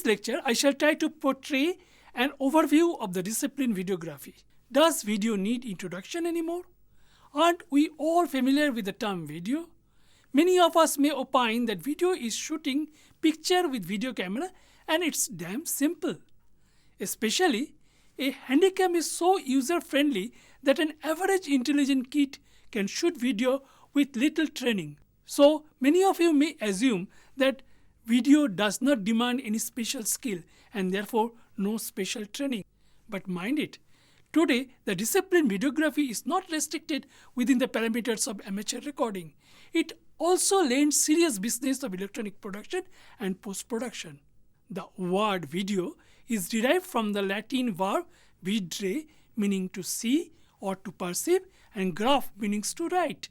lecture, I shall try to portray an overview of the discipline videography. Does video need introduction anymore? Aren't we all familiar with the term video? Many of us may opine that video is shooting picture with video camera and it's damn simple. Especially, a handycam is so user-friendly that an average intelligent kid can shoot video with little training. So, many of you may assume that video does not demand any special skill and therefore no special training. But mind it, today the discipline videography is not restricted within the parameters of amateur recording. It also lends serious business of electronic production and post-production. The word video is derived from the Latin verb videre, meaning to see or to perceive, and graph, meaning to write.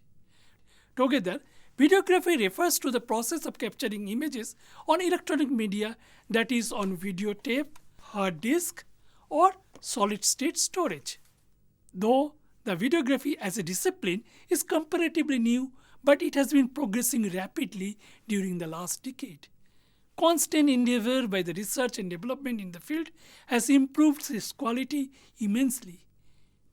Together, videography refers to the process of capturing images on electronic media, that is on videotape, hard disk, or solid-state storage. Though the videography as a discipline is comparatively new, but it has been progressing rapidly during the last decade. Constant endeavor by the research and development in the field has improved its quality immensely.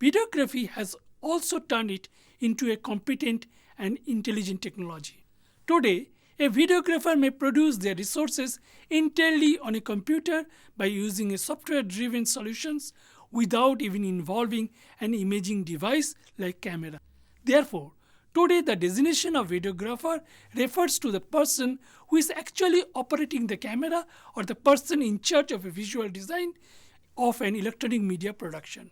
Videography has also turned it into a competent and intelligent technology. Today, a videographer may produce their resources entirely on a computer by using a software-driven solutions without even involving an imaging device like camera. Therefore, today the designation of videographer refers to the person who is actually operating the camera or the person in charge of a visual design of an electronic media production.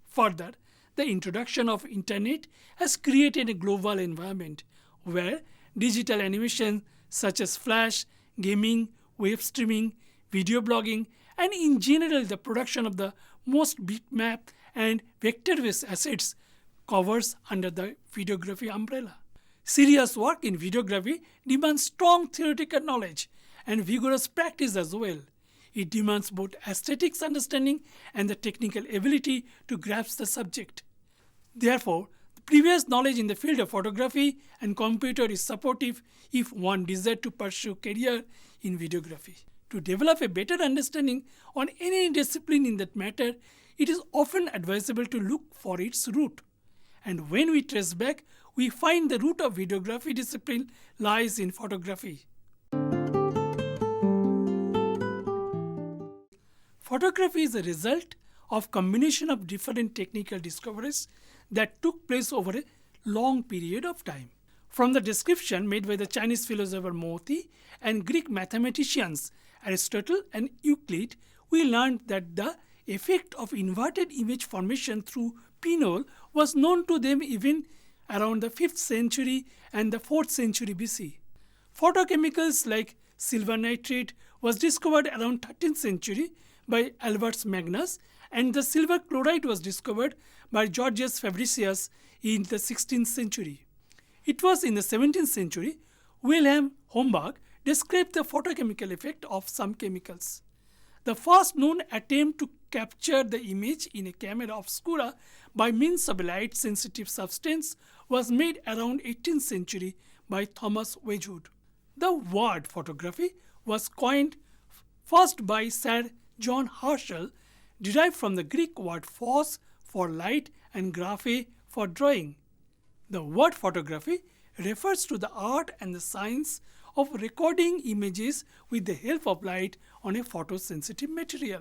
Further, the introduction of internet has created a global environment where digital animation such as flash, gaming, web streaming, video blogging, and in general the production of the most bitmap and vector-based assets covers under the videography umbrella. Serious work in videography demands strong theoretical knowledge and vigorous practice as well. It demands both aesthetics understanding and the technical ability to grasp the subject. Therefore, the previous knowledge in the field of photography and computer is supportive if one desires to pursue career in videography. To develop a better understanding on any discipline in that matter, it is often advisable to look for its root. And when we trace back, we find the root of videography discipline lies in photography. Photography is a result of combination of different technical discoveries that took place over a long period of time. From the description made by the Chinese philosopher Mo Ti and Greek mathematicians Aristotle and Euclid, we learned that the effect of inverted image formation through pinhole was known to them even around the 5th century and the 4th century BC. Photochemicals like silver nitrate was discovered around 13th century by Albertus Magnus, and the silver chloride was discovered by Georgius Fabricius in the 16th century. It was in the 17th century Wilhelm Homburg described the photochemical effect of some chemicals. The first known attempt to capture the image in a camera obscura by means of a light-sensitive substance was made around 18th century by Thomas Wedgwood. The word photography was coined first by Sir John Herschel, derived from the Greek word phos for light and graphe for drawing. The word photography refers to the art and the science of recording images with the help of light on a photosensitive material.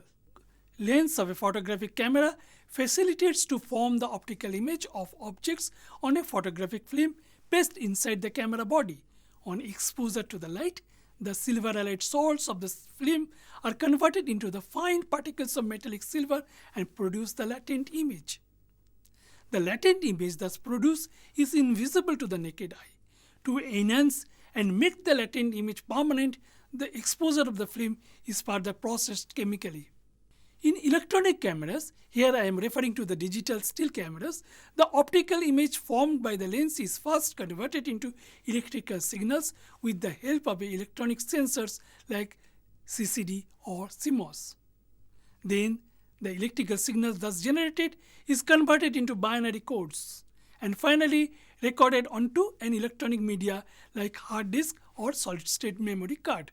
Lens of a photographic camera facilitates to form the optical image of objects on a photographic film placed inside the camera body. On exposure to the light, the silver alloyed salts of the film are converted into the fine particles of metallic silver and produce the latent image. The latent image thus produced is invisible to the naked eye. To enhance and make the latent image permanent, the exposure of the film is further processed chemically. In electronic cameras, here I am referring to the digital still cameras, the optical image formed by the lens is first converted into electrical signals with the help of electronic sensors like CCD or CMOS. Then, the electrical signal thus generated is converted into binary codes and finally recorded onto an electronic media like hard disk or solid-state memory card.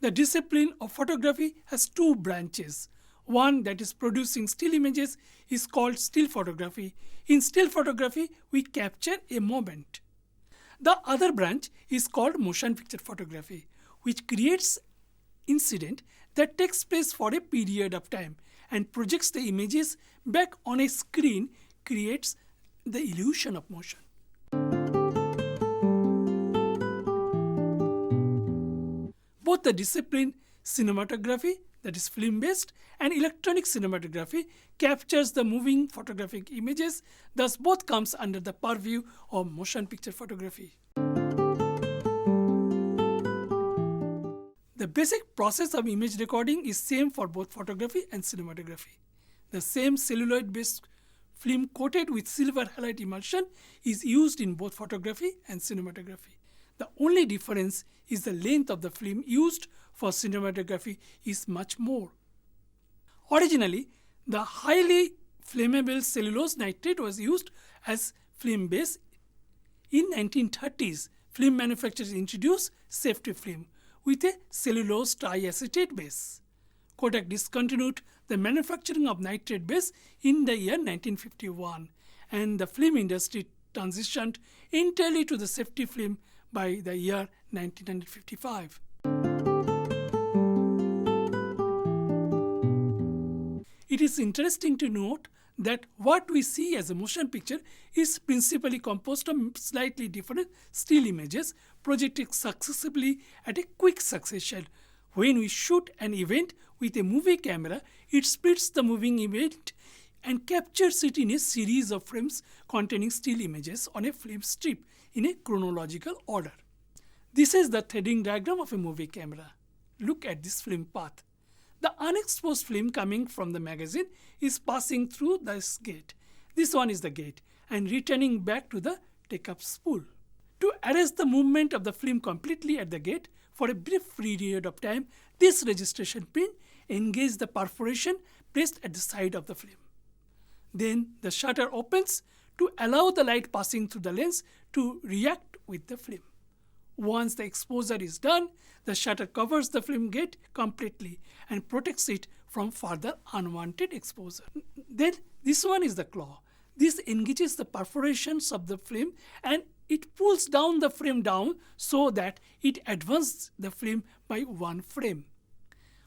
The discipline of photography has two branches. One that is producing still images is called still photography. In still photography, we capture a moment. The other branch is called motion picture photography, which creates incident that takes place for a period of time and projects the images back on a screen, creates the illusion of motion. Both the discipline cinematography, that is film based, and electronic cinematography captures the moving photographic images, thus both comes under the purview of motion picture photography. The basic process of image recording is same for both photography and cinematography. The same celluloid based film coated with silver halide emulsion is used in both photography and cinematography. The only difference is the length of the film used for cinematography is much more. Originally, the highly flammable cellulose nitrate was used as film base. In 1930s, film manufacturers introduced safety film with a cellulose triacetate base. Kodak discontinued the manufacturing of nitrate base in the year 1951, and the film industry transitioned entirely to the safety film by the year 1955. It is interesting to note that what we see as a motion picture is principally composed of slightly different still images projected successively at a quick succession. When we shoot an event with a movie camera, it splits the moving event and captures it in a series of frames containing still images on a film strip in a chronological order. This is the threading diagram of a movie camera. Look at this film path. The unexposed film coming from the magazine is passing through this gate. This one is the gate and returning back to the take-up spool. To arrest the movement of the film completely at the gate for a brief period of time, this registration pin engages the perforation placed at the side of the film. Then the shutter opens to allow the light passing through the lens to react with the film. Once the exposure is done, the shutter covers the film gate completely and protects it from further unwanted exposure. Then this one is the claw. This engages the perforations of the film and it pulls down the frame down so that it advances the film by one frame.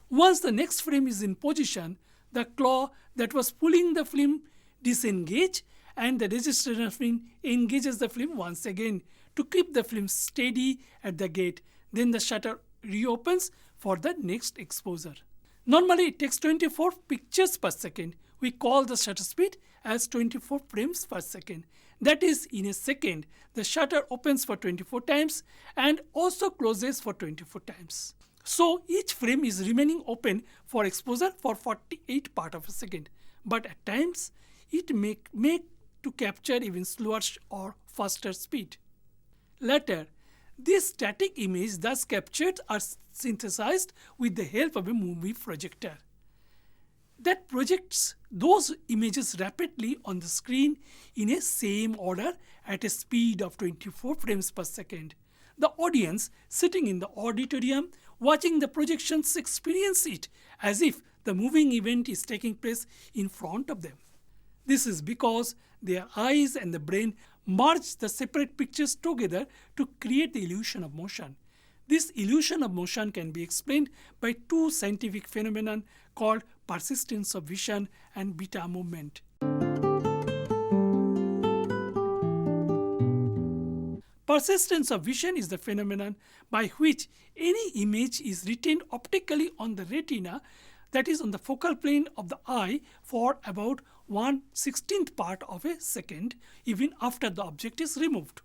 Once the next frame is in position, the claw that was pulling the film disengages and the registration pin engages the film once again to keep the film steady at the gate. Then the shutter reopens for the next exposure. Normally it takes 24 pictures per second. We call the shutter speed as 24 frames per second. That is, in a second, the shutter opens for 24 times and also closes for 24 times. So each frame is remaining open for exposure for 48 part of a second. But at times, it may to capture even slower or faster speed. Later, these static images thus captured are synthesized with the help of a movie projector that projects those images rapidly on the screen in a same order at a speed of 24 frames per second. The audience sitting in the auditorium watching the projections experience it as if the moving event is taking place in front of them. This is because their eyes and the brain merge the separate pictures together to create the illusion of motion. This illusion of motion can be explained by two scientific phenomena called persistence of vision and beta movement. Persistence of vision is the phenomenon by which any image is retained optically on the retina, that is on the focal plane of the eye, for about 1/16th part of a second even after the object is removed.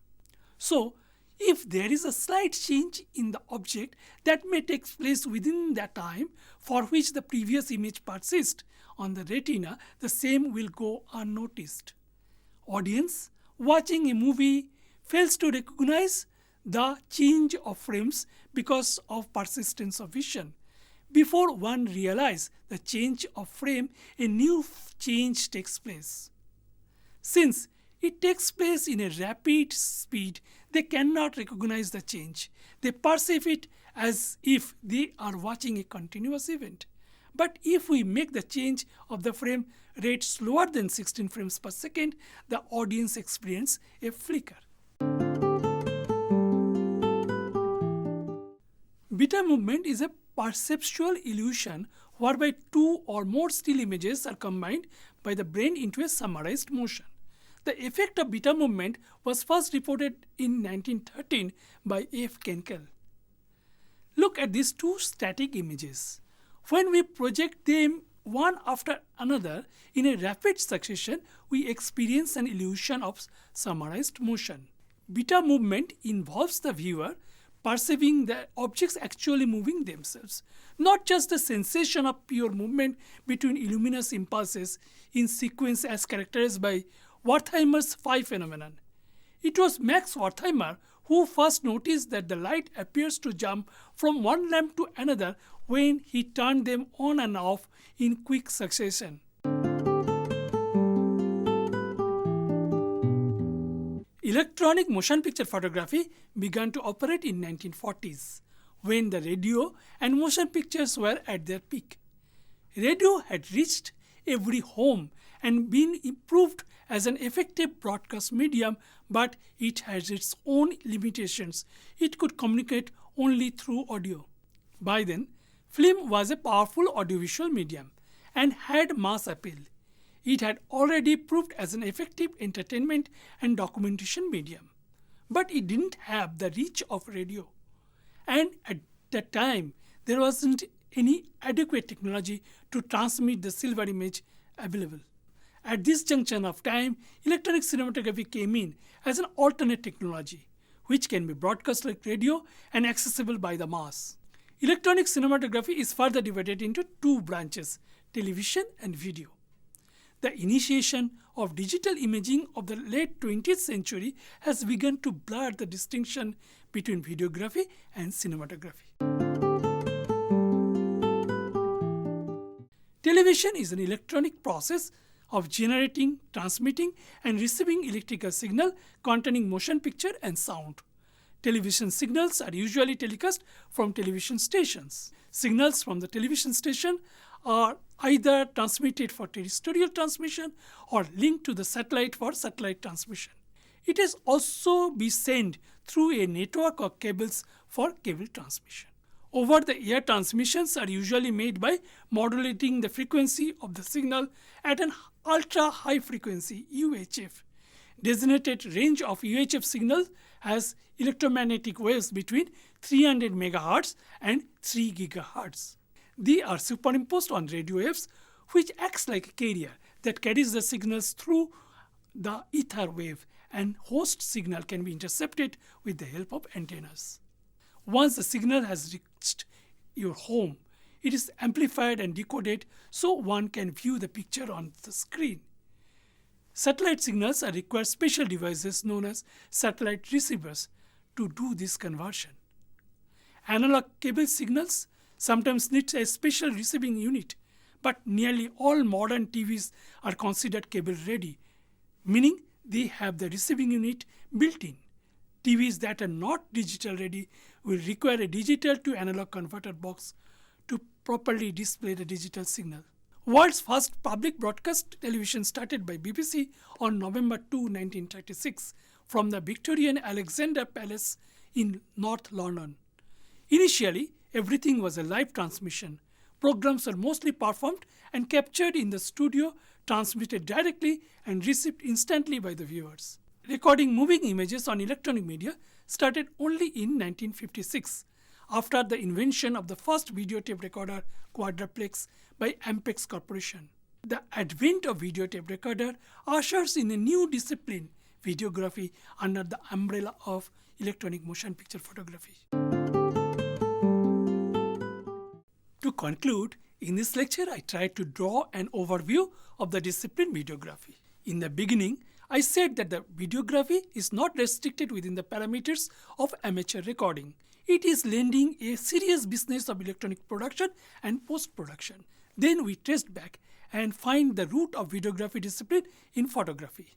So, if there is a slight change in the object that may take place within the time for which the previous image persists on the retina, the same will go unnoticed. Audience watching a movie fails to recognize the change of frames because of persistence of vision. Before one realizes the change of frame, a new change takes place. Since it takes place in a rapid speed, they cannot recognize the change. They perceive it as if they are watching a continuous event. But if we make the change of the frame rate slower than 16 frames per second, the audience experiences a flicker. Beta movement is a perceptual illusion whereby two or more still images are combined by the brain into a summarized motion. The effect of beta movement was first reported in 1913 by F. Kenkel. Look at these two static images. When we project them one after another in a rapid succession, we experience an illusion of summarized motion. Beta movement involves the viewer perceiving the objects actually moving themselves, not just the sensation of pure movement between luminous impulses in sequence as characterized by Wertheimer's phi phenomenon. It was Max Wertheimer who first noticed that the light appears to jump from one lamp to another when he turned them on and off in quick succession. Electronic motion picture photography began to operate in 1940s, when the radio and motion pictures were at their peak. Radio had reached every home and been improved as an effective broadcast medium, but it has its own limitations. It could communicate only through audio. By then, film was a powerful audiovisual medium and had mass appeal. It had already proved as an effective entertainment and documentation medium. But it didn't have the reach of radio. And at that time, there wasn't any adequate technology to transmit the silver image available. At this junction of time, electronic cinematography came in as an alternate technology, which can be broadcast like radio and accessible by the mass. Electronic cinematography is further divided into two branches, television and video. The initiation of digital imaging of the late 20th century has begun to blur the distinction between videography and cinematography. Television is an electronic process of generating, transmitting, and receiving electrical signal containing motion picture and sound. Television signals are usually telecast from television stations. Signals from the television station are either transmitted for terrestrial transmission or linked to the satellite for satellite transmission. It is also be sent through a network of cables for cable transmission. Over-the-air transmissions are usually made by modulating the frequency of the signal at an ultra-high frequency UHF. Designated range of UHF signals has electromagnetic waves between 300 MHz and 3 GHz. They are superimposed on radio waves, which acts like a carrier that carries the signals through the ether wave, and host signal can be intercepted with the help of antennas. Once the signal has reached your home, it is amplified and decoded so one can view the picture on the screen. Satellite signals require special devices known as satellite receivers to do this conversion. Analog cable signals sometimes need a special receiving unit, but nearly all modern TVs are considered cable ready, meaning they have the receiving unit built in. TVs that are not digital ready will require a digital to analog converter box to properly display the digital signal. World's first public broadcast television started by BBC on November 2, 1936 from the Victorian Alexandra Palace in North London. Initially, everything was a live transmission. Programs were mostly performed and captured in the studio, transmitted directly and received instantly by the viewers. Recording moving images on electronic media started only in 1956, after the invention of the first videotape recorder Quadraplex by Ampex Corporation. The advent of videotape recorder ushers in a new discipline, videography, under the umbrella of electronic motion picture photography. To conclude, in this lecture I tried to draw an overview of the discipline videography. In the beginning, I said that the videography is not restricted within the parameters of amateur recording. It is lending a serious business of electronic production and post-production. Then we traced back and find the root of videography discipline in photography.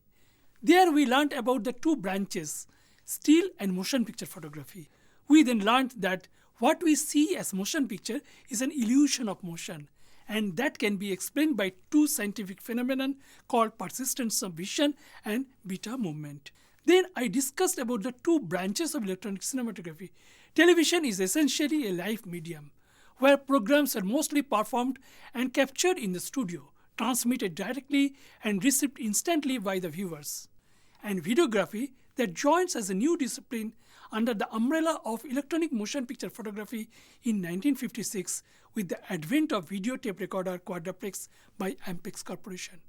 There we learned about the two branches, still and motion picture photography. We then learned that What we see as motion picture is an illusion of motion, and that can be explained by two scientific phenomena called persistence of vision and beta movement. Then I discussed about the two branches of electronic cinematography. Television is essentially a live medium, where programs are mostly performed and captured in the studio, transmitted directly and received instantly by the viewers. And videography that joins as a new discipline under the umbrella of electronic motion picture photography in 1956 with the advent of video tape recorder Quadraplex by Ampex Corporation.